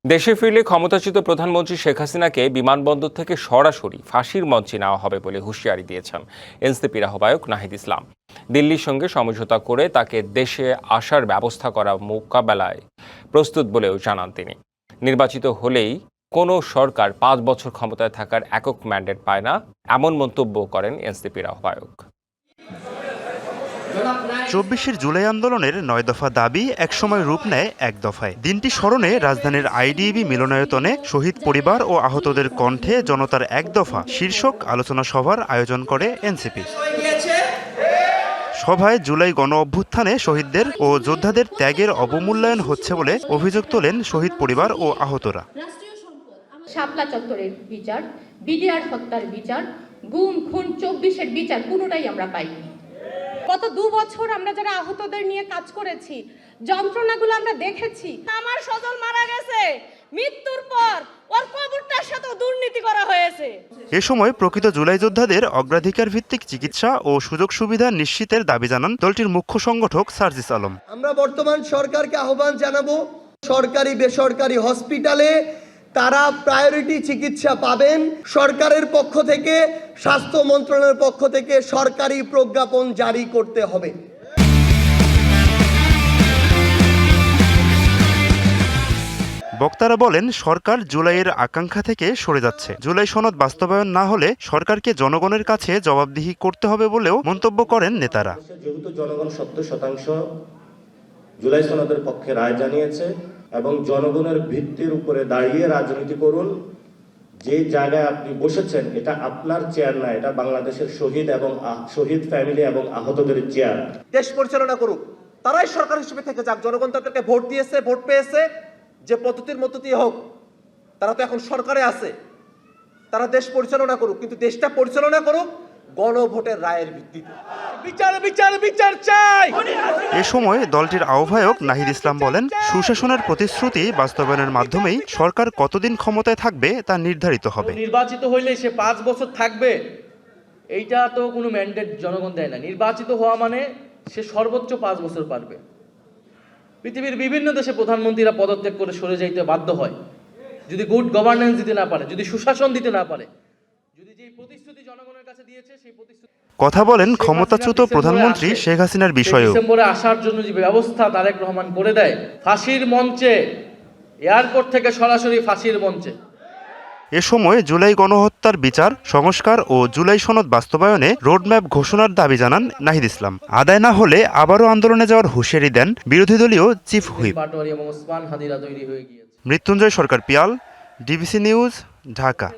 দেশে ফিরলে ক্ষমতাচ্যুত প্রধানমন্ত্রী শেখ হাসিনাকে বিমানবন্দর থেকে সরাসরি ফাঁসির মঞ্চে নেওয়া হবে বলে হুঁশিয়ারি দিয়েছেন এনসিপির আহ্বায়ক নাহিদ ইসলাম। দিল্লির সঙ্গে সমঝোতা করে তাকে দেশে আসার ব্যবস্থা করা মোকাবেলায় প্রস্তুত বলেও জানান তিনি। নির্বাচিত হলেই কোনো সরকার 5 বছর ক্ষমতায় থাকার একক ম্যান্ডেট পায় না, এমন মন্তব্য করেন এনসিপির আহ্বায়ক। 24 জুলাই আন্দোলনের 9 দফা দাবি একসময় রূপ নেয় এক দফায়। দিনটি স্মরণে রাজধানীর আইডিবি মিলনায়তনে শহীদ পরিবার ও আহতদের কণ্ঠে জনতার এক দফা শীর্ষক আলোচনা সভার আয়োজন করে এনসিপি। সভায় জুলাই গণ অভ্যুত্থানে শহীদদের ও যোদ্ধাদের ত্যাগের অবমূল্যায়ন হচ্ছে বলে অভিযোগ তোলেন শহীদ পরিবার ও আহতরা। শাপলা চত্বরের বিচার, বিডিআর হত্যার বিচার, গুম খুন 24-এর বিচার কোনোটাই আমরা পাইনি। গত 2 বছর আমরা যারা আহতদের নিয়ে কাজ করেছি, যন্ত্রণাগুলো আমরা দেখেছি। আমার সজল মারা গেছে, মৃত্যুর পর ওর কবরটার সাথে দুর্নীতি করা হয়েছে। এ সময় প্রকৃত জুলাই যোদ্ধাদের অগ্রাধিকার ভিত্তিক চিকিৎসা ও সুযোগ সুবিধা নিশ্চিতের দাবি জানান দলটির মুখ্য সংগঠক সার্জিস আলম। আমরা বর্তমান সরকারকে আহ্বান জানাবো, সরকারি বেসরকারি হসপিটালে তারা প্রায়োরিটি চিকিৎসা পাবেন। সরকারের পক্ষ থেকে, স্বাস্থ্য মন্ত্রণালয়ের পক্ষ থেকে সরকারি প্রজ্ঞাপন জারি করতে হবে। বক্তারা বলেন, সরকার জুলাইয়ের আকাঙ্ক্ষা থেকে সরে যাচ্ছে। জুলাই সনদ বাস্তবায়ন না হলে সরকারকে জনগণের কাছে জবাবদিহি করতে হবে বলেও মন্তব্য করেন নেতারা। যেহেতু জনগণ 70% জুলাই সনদের পক্ষে রায় জানিয়েছে এবং জনগণের ভিত্তির উপরে দাঁড়িয়ে রাজনীতি করুন। যে জায়গায় আপনি বসেছেন এটা আপনার চেয়ার না, এটা বাংলাদেশের শহীদ এবং শহীদ ফ্যামিলি এবং আহতদের চেয়ার। দেশ পরিচালনা করুক, তারাই সরকার হিসেবে থেকে যাক। জনগণ তাদেরকে ভোট দিয়েছে, ভোট পেয়েছে, যে পদ্ধতির মধ্য দিয়ে হোক, তারা তো এখন সরকারে আছে। তারা দেশ পরিচালনা করুক, কিন্তু দেশটা পরিচালনা করুক গণভোটের রায়ের ভিত্তিতে। বিচার বিচার বিচার চাই। এ সময় দলটির আহ্বায়ক নাহিদ ইসলাম বলেন, সুশাসনের প্রতিশ্রুতি বাস্তবায়নের মাধ্যমেই সরকার কতদিন ক্ষমতায় থাকবে তা নির্ধারিত হবে। নির্বাচিত হইলে সে 5 বছর থাকবে, এইটা তো কোনো ম্যান্ডেট জনগণ দেয় না। নির্বাচিত হওয়া মানে সে সর্বোচ্চ 5 বছর পারবে। পৃথিবীর বিভিন্ন দেশে প্রধানমন্ত্রীরা পদত্যাগ করে সরে যাইতে বাধ্য হয় যদি গুড গভর্নেন্স দিতে না পারে, যদি সুশাসন দিতে না পারে, যদি যে প্রতিশ্রুতি জনগণের কাছে দিয়েছে সেই প্রতিশ্রুতি। কথা বলেন ক্ষমতাচ্যুত প্রধানমন্ত্রী শেখ হাসিনার বিষয়েও। ডিসেম্বরে আসার জন্য যে ব্যবস্থা তারেক রহমান করে দেয়, ফাঁসির মঞ্চে, এয়ারপোর্ট থেকে সরাসরি ফাঁসির মঞ্চে। এ সময় জুলাই গণহত্যার বিচার, সংস্কার ও জুলাই সনদ বাস্তবায়নে রোডম্যাপ ঘোষণার দাবি জানান নাহিদ ইসলাম। আদায় না হলে আবারও আন্দোলনে যাওয়ার হুঁশিয়ারি দেন বিরোধী দলীয় চিফ হুইপ মৃত্যুঞ্জয় সরকার পিয়াল, ডিবিসি নিউজ, ঢাকা।